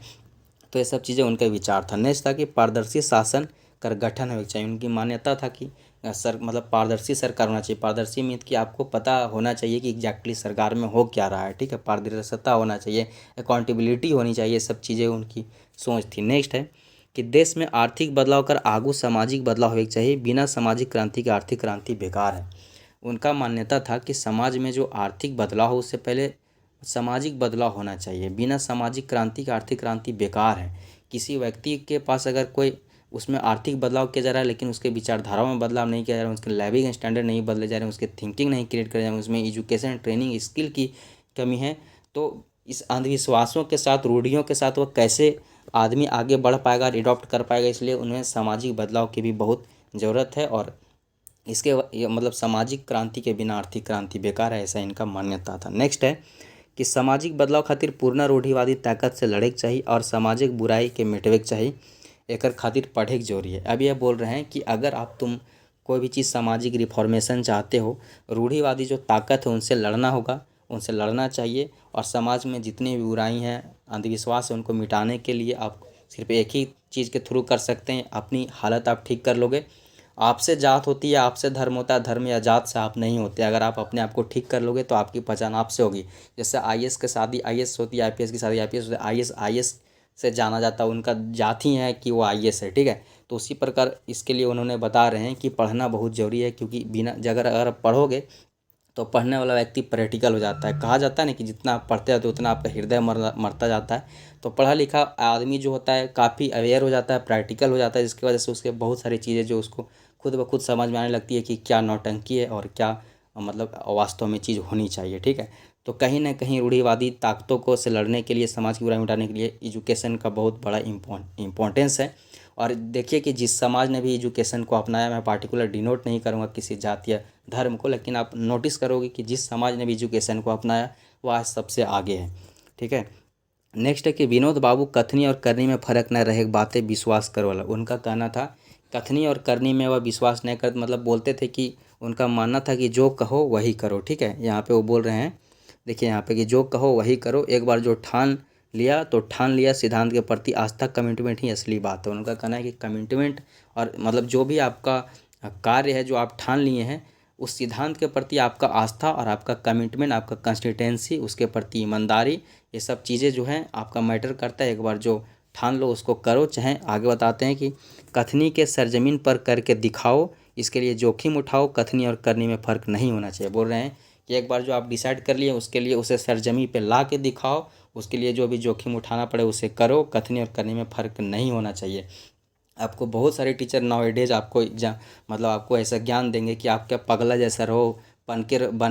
S1: तो ये सब चीज़ें उनका विचार था। नेक्स्ट था कि पारदर्शी शासन कर गठन होना चाहिए। उनकी मान्यता था कि सर मतलब पारदर्शी सरकार होना चाहिए। पारदर्शी मीन कि आपको पता होना चाहिए कि एग्जैक्टली सरकार में हो क्या रहा है, ठीक है। पारदर्शिता होना चाहिए, अकाउंटेबिलिटी होनी चाहिए, सब चीज़ें उनकी सोच थी। नेक्स्ट है कि देश में आर्थिक बदलाव कर आगू सामाजिक बदलाव होना चाहिए, बिना सामाजिक क्रांति के आर्थिक क्रांति बेकार है। उनका मान्यता था कि समाज में जो आर्थिक बदलाव हो उससे पहले सामाजिक बदलाव होना चाहिए, बिना सामाजिक क्रांति का आर्थिक क्रांति बेकार है। किसी व्यक्ति के पास अगर कोई उसमें आर्थिक बदलाव किया जा रहा है लेकिन उसके विचारधाराओं में बदलाव नहीं किया जा रहा है, उसके लिविंग स्टैंडर्ड नहीं बदले जा रहे हैं, उसके थिंकिंग नहीं क्रिएट करे जा रहे हैं, उसमें एजुकेशन ट्रेनिंग स्किल की कमी है, तो इस अंधविश्वासों के साथ, रूढ़ियों के साथ वह कैसे आदमी आगे बढ़ पाएगा, अडॉप्ट कर पाएगा। इसलिए उन्हें सामाजिक बदलाव की भी बहुत ज़रूरत है, और इसके मतलब सामाजिक क्रांति के बिना आर्थिक क्रांति बेकार है, ऐसा इनका मान्यता था। नेक्स्ट है कि सामाजिक बदलाव खातिर पूर्ण रूढ़िवादी ताकत से लड़े के चाहिए और सामाजिक बुराई के मिटवे के चाहिए, एकर खातिर पढ़े के जरूरी है। अब यह बोल रहे हैं कि अगर तुम कोई भी चीज़ सामाजिक रिफॉर्मेशन चाहते हो, रूढ़िवादी जो ताकत है उनसे लड़ना होगा, उनसे लड़ना चाहिए। और समाज में जितनी भी बुराई हैं, अंधविश्वास है, उनको मिटाने के लिए आप सिर्फ एक ही चीज़ के थ्रू कर सकते हैं, अपनी हालत आप ठीक कर लोगे। आपसे जात होती है, आपसे धर्म होता है, धर्म या जात से आप नहीं होते। अगर आप अपने आप को ठीक कर लोगे तो आपकी पहचान आपसे होगी। जैसे आईएएस की शादी आईएएस होती है, आईपीएस की शादी आईपीएस होती है, आईएएस से जाना जाता है, उनका जात ही है कि वो आईएएस है, ठीक है। तो उसी प्रकार इसके लिए उन्होंने बता रहे हैं कि पढ़ना बहुत ज़रूरी है, क्योंकि बिना अगर पढ़ोगे तो पढ़ने वाला व्यक्ति प्रैक्टिकल हो जाता है। कहा जाता है ना कि जितना आप पढ़ते जाते हो उतना आपका हृदय मरता जाता है। तो पढ़ा लिखा आदमी जो होता है काफ़ी अवेयर हो जाता है, प्रैक्टिकल हो जाता है, जिसकी वजह से उसके बहुत सारी चीज़ें जो उसको खुद ब खुद समझ में आने लगती है कि क्या नौटंकी है और क्या मतलब वास्तव में चीज़ होनी चाहिए, ठीक है। तो कहीं ना कहीं रूढ़िवादी ताकतों को से लड़ने के लिए, समाज की बुराई मिटाने के लिए एजुकेशन का बहुत बड़ा इम्पोर्टेंस है। और देखिए कि जिस समाज ने भी एजुकेशन को अपनाया, मैं पार्टिकुलर डिनोट नहीं करूँगा किसी जाति या धर्म को, लेकिन आप नोटिस करोगे कि जिस समाज ने भी एजुकेशन को अपनाया वो आज सबसे आगे है, ठीक है। नेक्स्ट है कि विनोद बाबू कथनी और करनी में फ़र्क न रहे, बातें विश्वास करो वाला। उनका कहना था कथनी और करनी में वह विश्वास नहीं कर, मतलब बोलते थे कि उनका मानना था कि जो कहो वही करो, ठीक है। यहाँ पे वो बोल रहे हैं, देखिए यहाँ पे कि जो कहो वही करो, एक बार जो ठान लिया तो ठान लिया, सिद्धांत के प्रति आस्था कमिटमेंट ही असली बात है। उनका कहना है कि कमिटमेंट और मतलब जो भी आपका कार्य है जो आप ठान लिए हैं, उस सिद्धांत के प्रति आपका आस्था और आपका कमिटमेंट, आपका कंसिस्टेंसी, उसके प्रति ईमानदारी, ये सब चीज़ें जो हैं आपका मैटर करता है। एक बार जो ठान लो उसको करो। चाहे आगे बताते हैं कि कथनी के सरजमीन पर करके दिखाओ, इसके लिए जोखिम उठाओ, कथनी और करनी में फ़र्क नहीं होना चाहिए। बोल रहे हैं कि एक बार जो आप डिसाइड कर लिए उसके लिए उसे सरजमी पे ला के दिखाओ, उसके लिए जो भी जोखिम उठाना पड़े उसे करो, कथनी और करनी में फ़र्क नहीं होना चाहिए। आपको बहुत सारे टीचर नाउअडेज आपको एग्जाम मतलब आपको ऐसा ज्ञान देंगे कि आप क्या पगला जैसा रहो, बन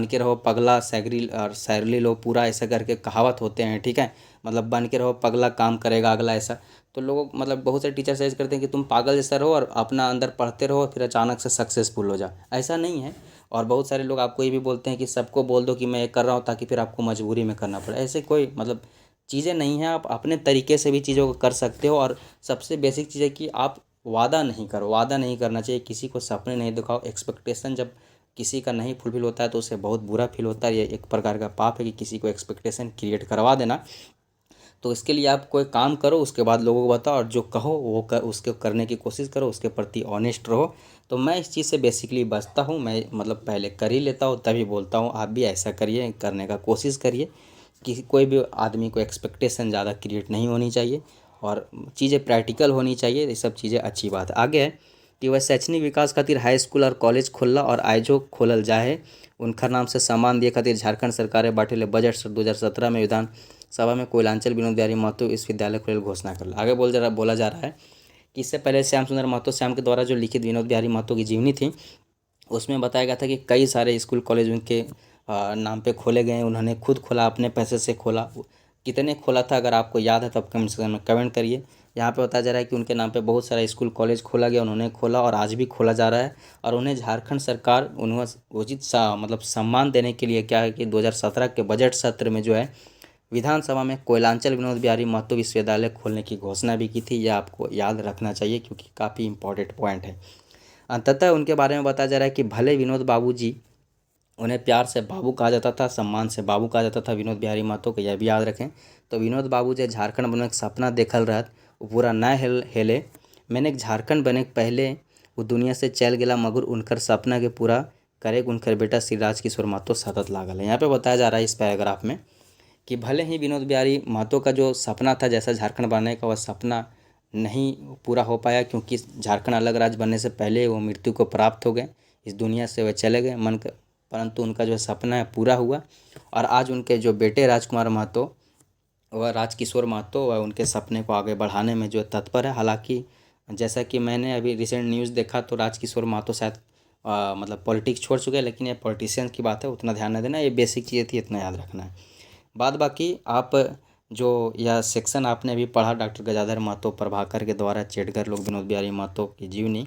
S1: के रहो पगला, सैगरी और सैरली लो, पूरा ऐसा करके कहावत होते हैं, ठीक है। मतलब बन के रहो पगला, काम करेगा अगला, ऐसा। तो लोग मतलब बहुत सारे टीचर सजेस्ट करते हैं कि तुम पागल जैसा रहो और अपना अंदर पढ़ते रहो, फिर अचानक से सक्सेसफुल हो जाओ। ऐसा नहीं है। और बहुत सारे लोग आपको ये भी बोलते हैं कि सबको बोल दो कि मैं ये कर रहा हूँ, ताकि फिर आपको मजबूरी में करना पड़े। ऐसे कोई मतलब चीज़ें नहीं हैं। आप अपने तरीके से भी चीज़ों को कर सकते हो। और सबसे बेसिक चीज़ है कि आप वादा नहीं करो, वादा नहीं करना चाहिए, किसी को सपने नहीं दिखाओ। एक्सपेक्टेशन जब किसी का नहीं फुलफिल होता है तो उसे बहुत बुरा फील होता है। ये एक प्रकार का पाप है कि किसी को एक्सपेक्टेशन क्रिएट करवा देना। तो इसके लिए आप कोई काम करो, उसके बाद लोगों को बताओ, और जो कहो वो उसके करने की कोशिश करो, उसके प्रति ऑनेस्ट रहो। तो मैं इस चीज़ से बेसिकली बचता हूँ। मैं मतलब पहले कर ही लेता हूँ, तभी बोलता हूँ आप भी ऐसा करिए, करने का कोशिश करिए। कि कोई भी आदमी को एक्सपेक्टेशन ज़्यादा क्रिएट नहीं होनी चाहिए और चीज़ें प्रैक्टिकल होनी चाहिए। ये सब चीज़ें अच्छी बात है। आगे है कि वह शैक्षणिक विकास खातिर हाई स्कूल और कॉलेज खोलला और आयोजो खोलल जाए, उनकर नाम से सम्मान दिए खातिर झारखंड सरकार बाटे बजट 2017 में विधान सभा में कोयलांचल विनोद बिहारी महतो विश्वविद्यालय खोले घोषणा कर। आगे बोला जा रहा है कि इससे पहले श्याम सुंदर महतो श्याम के द्वारा जो लिखित विनोद बिहारी महतो की जीवनी थी, उसमें बताया गया था कि कई सारे स्कूल कॉलेज उनके नाम पे खोले गए। उन्होंने खुद खोला, अपने पैसे से खोला। कितने खोला था, अगर आपको याद है तो आप कमेंट सेक्शन में कमेंट करिए। यहाँ पे बताया जा रहा है कि उनके नाम पे बहुत सारा स्कूल कॉलेज खोला गया, उन्होंने खोला और आज भी खोला जा रहा है। और उन्हें झारखंड सरकार उन्हें उचित मतलब सम्मान देने के लिए क्या है कि 2017 के बजट सत्र में जो है विधानसभा में कोयलांचल विनोद बिहारी महतो विश्वविद्यालय खोलने की घोषणा भी की थी। यह आपको याद रखना चाहिए क्योंकि काफ़ी इंपॉर्टेंट पॉइंट है। अंततः उनके बारे में बताया जा रहा है कि भले विनोद बाबू जी, उन्हें प्यार से बाबू कहा जाता था, सम्मान से बाबू कहा जाता था विनोद बिहारी महतो को, यह भी याद रखें। तो विनोद बाबू जो झारखंड बने के सपना देखल रहत वो पूरा न हेले। मैंने झारखंड बने के पहले वो दुनिया से चल गया, मगर उनकर सपना के पूरा करे उनकर बेटा श्री राजकिशोर महतो सतत लागल है। यहाँ पे बताया जा रहा है इस पैराग्राफ में कि भले ही विनोद बिहारी महतो का जो सपना था जैसा झारखंड बनने का, वह सपना नहीं पूरा हो पाया, क्योंकि झारखंड अलग राज्य बनने से पहले वो मृत्यु को प्राप्त हो गए, इस दुनिया से वह चले गए परंतु उनका जो सपना है पूरा हुआ। और आज उनके जो बेटे राजकुमार महतो वह राजकिशोर महतो वह उनके सपने को आगे बढ़ाने में जो तत्पर है। हालांकि जैसा कि मैंने अभी रिसेंट न्यूज़ देखा तो राजकिशोर महतो शायद मतलब पॉलिटिक्स छोड़ चुके हैं, लेकिन ये पॉलिटिशियन की बात है, उतना ध्यान न देना। ये बेसिक चीज़ें थी, इतना याद रखना है। बाद बाकी आप जो यह सेक्शन आपने अभी पढ़ा डॉक्टर गजाधर महतो प्रभाकर के द्वारा चेटगर लोग विनोद बिहारी महतो की जीवनी,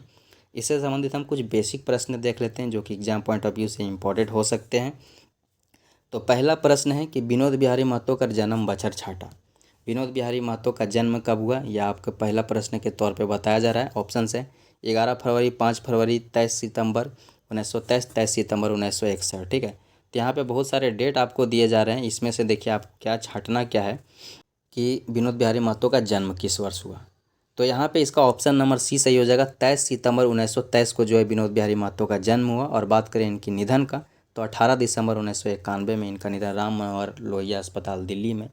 S1: इससे संबंधित हम कुछ बेसिक प्रश्न देख लेते हैं जो कि एग्जाम पॉइंट ऑफ व्यू से इम्पोर्टेंट हो सकते हैं। तो पहला प्रश्न है कि विनोद बिहारी महतो का जन्म बछर छाटा। विनोद बिहारी महतो का जन्म कब हुआ, यह आपका पहला प्रश्न के तौर पे बताया जा रहा है। ऑप्शन है 11 फरवरी, 5 फरवरी, 23 सितंबर 1923, 23 सितंबर 1961, ठीक है। तो यहाँ पे बहुत सारे डेट आपको दिए जा रहे हैं, इसमें से देखिए आप क्या छाटना क्या है कि विनोद बिहारी महतो का जन्म किस वर्ष हुआ। तो यहाँ पे इसका ऑप्शन नंबर सी सही हो जाएगा। 23 सितंबर 1923 को जो है विनोद बिहारी महतो का जन्म हुआ। और बात करें इनकी निधन का तो 18 दिसंबर 1991 में इनका निधन राम मनोहर लोहिया अस्पताल दिल्ली में,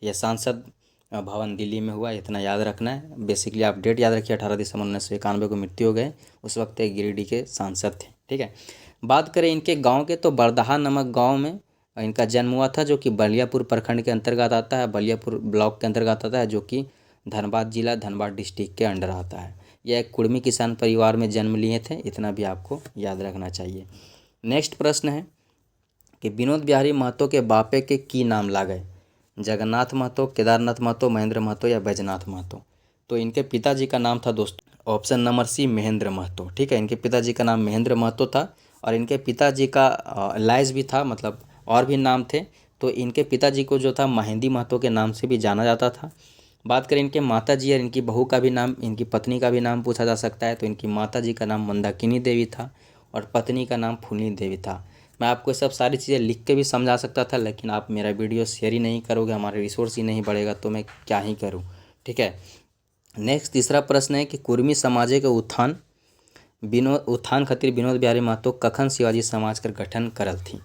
S1: यह सांसद भवन दिल्ली में हुआ। इतना याद रखना है। बेसिकली आप डेट याद रखिए, 18 दिसंबर 1991 को मृत्यु हो गए। उस वक्त एक गिरिडीह के सांसद थे, ठीक है। बात करें इनके गाँव के तो बरदहा नामक गाँव में इनका जन्म हुआ था, जो कि बलियापुर प्रखंड के अंतर्गत आता है, बलियापुर ब्लॉक के अंतर्गत आता है, जो कि धनबाद जिला धनबाद डिस्ट्रिक्ट के अंडर आता है। यह एक कुर्मी किसान परिवार में जन्म लिए थे, इतना भी आपको याद रखना चाहिए। नेक्स्ट प्रश्न है कि विनोद बिहारी महतो के बापे के की नाम लागे, जगन्नाथ महतो, केदारनाथ महतो, महेंद्र महतो या बैजनाथ महतो। तो इनके पिताजी का नाम था दोस्तों option number C Mahendra Mahato, ठीक है। इनके पिताजी का नाम महेंद्र महतो था और इनके पिताजी का लाइज भी था, मतलब और भी नाम थे। तो इनके पिताजी को जो था महेंदी महतो के नाम से भी जाना जाता था। बात करें इनके माताजी और इनकी बहू का भी नाम, इनकी पत्नी का भी नाम पूछा जा सकता है। तो इनकी माताजी का नाम मंदाकिनी देवी था और पत्नी का नाम फूलनी देवी था। मैं आपको सब सारी चीज़ें लिख के भी समझा सकता था, लेकिन आप मेरा वीडियो शेयर ही नहीं करोगे, हमारा रिसोर्स ही नहीं बढ़ेगा, तो मैं क्या ही करूँ, ठीक है। नेक्स्ट तीसरा प्रश्न है कि कुर्मी समाज के उत्थान खातिर विनोद बिहारी महतो कखन शिवाजी समाज कर गठन करल थी।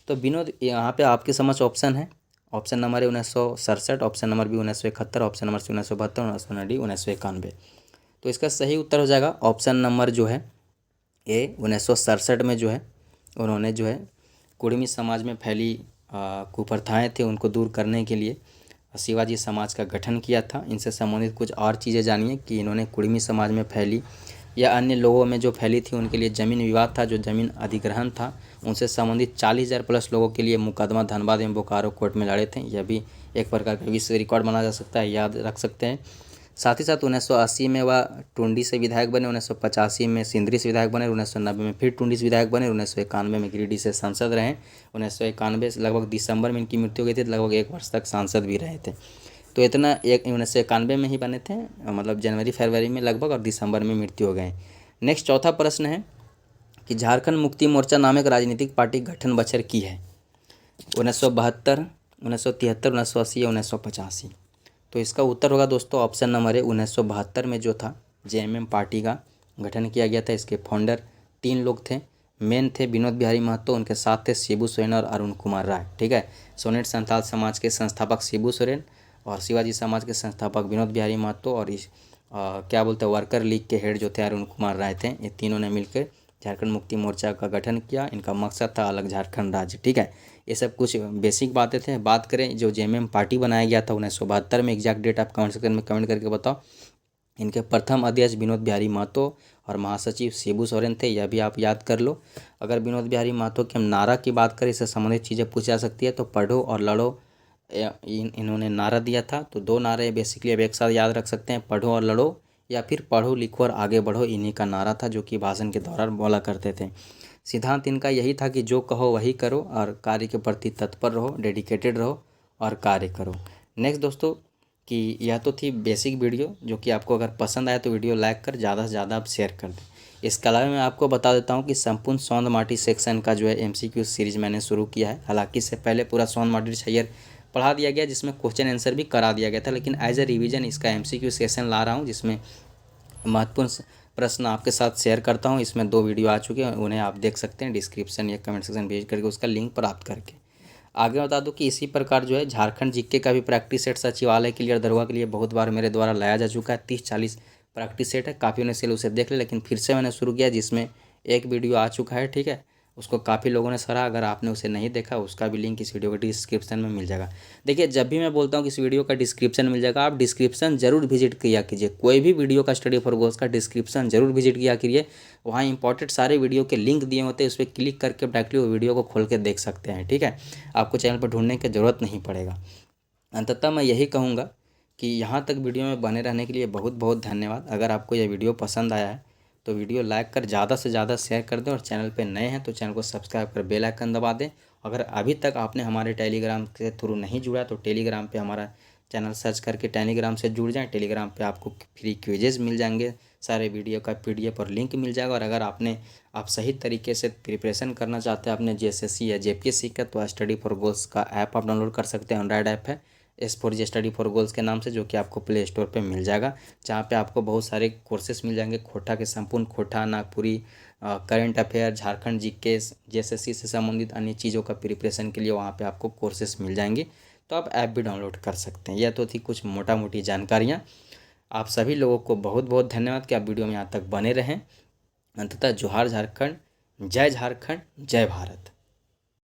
S1: तो विनोद यहाँ पे आपके समझ ऑप्शन है। ऑप्शन नंबर है 1967, option number B 1971, option number C 1972, option number D 1991। तो इसका सही उत्तर हो जाएगा ऑप्शन नंबर जो है ये 1967 में जो है उन्होंने जो है कुड़मी समाज में फैली कुप्रथाएं थे उनको दूर करने के लिए शिवाजी समाज का गठन किया था। इनसे संबंधित कुछ और चीज़ें जानिए कि इन्होंने कुड़मी समाज में फैली या अन्य लोगों में जो फैली थी उनके लिए ज़मीन विवाद था, जो ज़मीन अधिग्रहण था उनसे संबंधित 40,000 प्लस लोगों के लिए मुकदमा धनबाद एवं बोकारो कोर्ट में लड़े थे। यह भी एक प्रकार का विश्व रिकॉर्ड माना जा सकता है, याद रख सकते हैं। साथ ही साथ 1980 में वह टुंडी से विधायक बने, 1985 में सिंदरी से विधायक बने, 1990 में फिर टुंडी से विधायक बने, 1991 में गिरिडीह से सांसद रहे। 1991 से लगभग दिसंबर में इनकी मृत्यु हो गई थी, लगभग 1 वर्ष तक सांसद भी रहे थे। तो इतना 1991 में ही बने थे, मतलब जनवरी फरवरी में लगभग, और दिसंबर में मृत्यु हो गए। नेक्स्ट चौथा प्रश्न है कि झारखंड मुक्ति मोर्चा नामक राजनीतिक पार्टी गठन बछर की है? 1972, 1973, 1980 या 1985? तो इसका उत्तर होगा दोस्तों ऑप्शन नंबर है 1972 में जो था जेएमएम पार्टी का गठन किया गया था। इसके फाउंडर 3 लोग थे। मेन थे विनोद बिहारी महतो, उनके साथ थे शिबू सोरेन और अरुण कुमार राय। ठीक है, सोनेट संथाल समाज के संस्थापक शिबू सोरेन और शिवाजी समाज के संस्थापक विनोद बिहारी महतो और क्या बोलते हैं वर्कर लीग के हेड जो थे अरुण कुमार राय थे। ये तीनों ने मिलकर झारखंड मुक्ति मोर्चा का गठन किया। इनका मकसद था अलग झारखंड राज्य। ठीक है, ये सब कुछ बेसिक बातें थे। बात करें जो जेएमएम पार्टी बनाया गया था 1972 में, एग्जैक्ट डेट आप कमेंट सेक्शन में कमेंट करके बताओ। इनके प्रथम अध्यक्ष विनोद बिहारी महतो और महासचिव शिबू सोरेन थे, यह भी आप याद कर लो। अगर विनोद बिहारी महतो के हम नारा की बात करें, इससे संबंधित चीज़ें पूछी जा सकती है, तो पढ़ो और लड़ो इन्होंने नारा दिया था। तो 2 नारे बेसिकली अब एक साथ याद रख सकते हैं, पढ़ो और लड़ो या फिर पढ़ो लिखो और आगे बढ़ो, इन्हीं का नारा था जो कि भाषण के दौरान बोला करते थे। सिद्धांत इनका यही था कि जो कहो वही करो और कार्य के प्रति तत्पर रहो, डेडिकेटेड रहो और कार्य करो। नेक्स्ट दोस्तों कि यह तो थी बेसिक वीडियो, जो कि आपको अगर पसंद आए तो वीडियो लाइक कर ज़्यादा से ज़्यादा आप शेयर कर दें। इसके अलावा मैं आपको बता देता हूँ कि संपूर्ण सौंद माटी सेक्शन का जो है एमसीक्यू सीरीज़ मैंने शुरू किया है। हालांकि इससे पहले पूरा सौंद माटी छैयर पढ़ा दिया गया, जिसमें क्वेश्चन आंसर भी करा दिया गया था, लेकिन एज ए रिवीजन इसका एमसीक्यू सेशन ला रहा हूँ, जिसमें महत्वपूर्ण प्रश्न आपके साथ शेयर करता हूँ। इसमें 2 वीडियो आ चुके हैं, उन्हें आप देख सकते हैं डिस्क्रिप्शन या कमेंट सेक्शन भेज करके उसका लिंक प्राप्त करके। आगे बता दूं कि इसी प्रकार जो है झारखंड जीके का भी प्रैक्टिस सेट सचिवालय के लिए और दरोगा के लिए बहुत बार मेरे द्वारा लाया जा चुका है। 30-40 प्रैक्टिस सेट है, काफ़ी ने सेल उसे देख ले, लेकिन फिर से मैंने शुरू किया जिसमें एक वीडियो आ चुका है। ठीक है, उसको काफ़ी लोगों ने सराहा। अगर आपने उसे नहीं देखा, उसका भी लिंक इस वीडियो के डिस्क्रिप्शन में मिल जाएगा। देखिए, जब भी मैं बोलता हूँ कि इस वीडियो का डिस्क्रिप्शन मिल जाएगा, आप डिस्क्रिप्शन जरूर विजिट किया कीजिए। कोई भी वीडियो का स्टडी फॉर गोल्स का डिस्क्रिप्शन जरूर विजिट किया कीजिए। वहाँ इंपॉर्टेंट सारे वीडियो के लिंक दिए होते हैं, उस पर क्लिक करके डायरेक्टली वो वीडियो को खोल के देख सकते हैं। ठीक है, आपको चैनल पर ढूंढने की ज़रूरत नहीं पड़ेगा। अंततः मैं यही कहूँगा कि यहाँ तक वीडियो में बने रहने के लिए बहुत बहुत धन्यवाद। अगर आपको यह वीडियो पसंद आया है तो वीडियो लाइक कर ज़्यादा से ज़्यादा शेयर कर दें, और चैनल पे नए हैं तो चैनल को सब्सक्राइब कर बेल आइकन दबा दें। अगर अभी तक आपने हमारे टेलीग्राम के थ्रू नहीं जुड़ा तो टेलीग्राम पे हमारा चैनल सर्च करके टेलीग्राम से जुड़ जाएं। टेलीग्राम पे आपको फ्री क्विजेज़ मिल जाएंगे, सारे वीडियो का PDF और लिंक मिल जाएगा। और अगर आप सही तरीके से प्रिपरेशन करना चाहते हैं अपने JSSC या JPSC का, तो स्टडी फॉर गोल्स का ऐप आप डाउनलोड कर सकते हैं। एंड्रॉयड ऐप है S4G स्टडी फॉर गोल्स के नाम से, जो कि आपको प्ले स्टोर पे मिल जाएगा, जहाँ पे आपको बहुत सारे कोर्सेस मिल जाएंगे। खोटा के संपूर्ण खोटा, Nagpuri, current affair, Jharkhand GK, JSSC से संबंधित अन्य चीज़ों का प्रिपरेशन के लिए वहाँ पे आपको कोर्सेस मिल जाएंगे। तो आप ऐप भी डाउनलोड कर सकते हैं। यह तो थी कुछ मोटा मोटी जानकारियाँ। आप सभी लोगों को बहुत बहुत धन्यवाद कि आप वीडियो में यहाँ तक बने रहें। अंततः जोहार झारखंड, जय झारखंड, जय भारत।